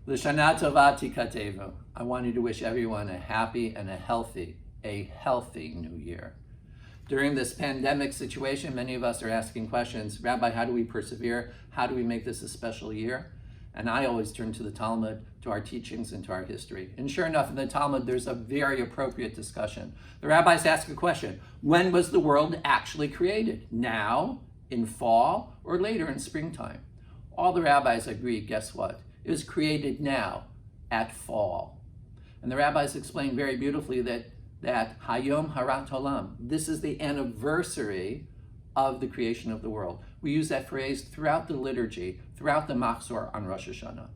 L'shana tova tikatevu. I wanted to wish everyone a happy and a healthy new year. During this pandemic situation, many of us are asking questions, Rabbi, how do we persevere? How do we make this a special year? And I always turn to the Talmud, to our teachings, and to our history. And sure enough, in the Talmud, there's a very appropriate discussion. The rabbis ask a question: when was the world actually created? Now, in fall, or later in springtime? All the rabbis agree, guess what? It was created now, at fall. And the rabbis explain very beautifully that Hayom Harat Olam, this is the anniversary of the creation of the world. We use that phrase throughout the liturgy, throughout the Machzor on Rosh Hashanah.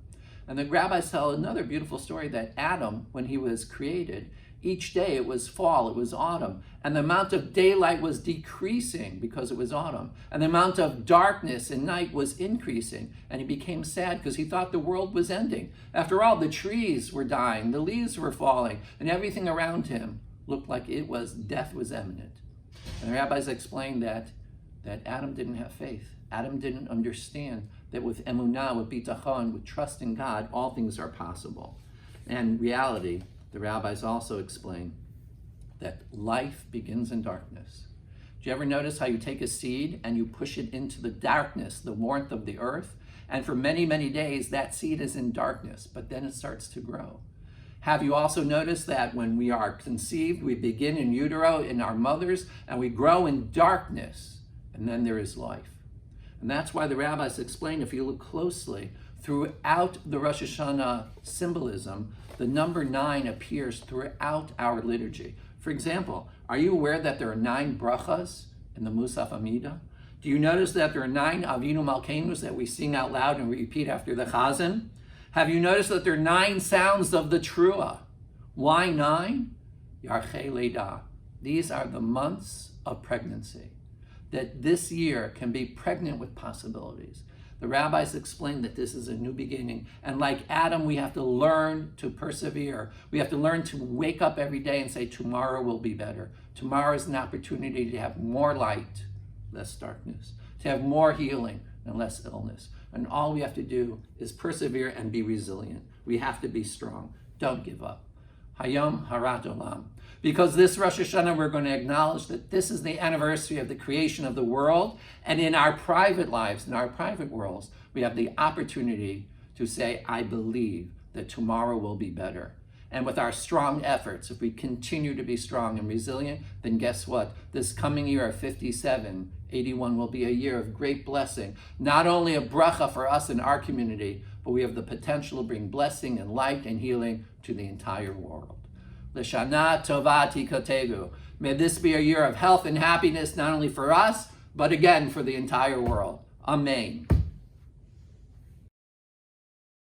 And the rabbis tell another beautiful story that Adam, when he was created, each day it was fall, it was autumn, and the amount of daylight was decreasing because it was autumn, and the amount of darkness and night was increasing, and he became sad because he thought the world was ending. After all, the trees were dying, the leaves were falling, and everything around him looked like death was imminent. And the rabbis explained that Adam didn't have faith. Adam didn't understand that with emunah, with bitachon, with trust in God, all things are possible. And reality, the rabbis also explain that life begins in darkness. Do you ever notice how you take a seed and you push it into the darkness, the warmth of the earth? And for many, many days, that seed is in darkness, but then it starts to grow. Have you also noticed that when we are conceived, we begin in utero, in our mothers, and we grow in darkness, and then there is life? And that's why the rabbis explain, if you look closely, throughout the Rosh Hashanah symbolism, the number 9 appears throughout our liturgy. For example, are you aware that there are 9 brachas in the Musaf Amida? Do you notice that there are 9 Avinu Malkeinus that we sing out loud and repeat after the Chazan? Have you noticed that there are 9 sounds of the Trua? Why 9? Yarchei Leda. These are the months of pregnancy. That this year can be pregnant with possibilities. The rabbis explain that this is a new beginning. And like Adam, we have to learn to persevere. We have to learn to wake up every day and say, tomorrow will be better. Tomorrow is an opportunity to have more light, less darkness, to have more healing and less illness. And all we have to do is persevere and be resilient. We have to be strong. Don't give up. Hayom Harat Olam. Because this Rosh Hashanah, we're going to acknowledge that this is the anniversary of the creation of the world. And in our private lives, in our private worlds, we have the opportunity to say, I believe that tomorrow will be better. And with our strong efforts, if we continue to be strong and resilient, then guess what? This coming year of 81 will be a year of great blessing. Not only a bracha for us and our community, but we have the potential to bring blessing and light and healing to the entire world. L'shana tova tikatevu. May this be a year of health and happiness, not only for us, but again, for the entire world. Amen.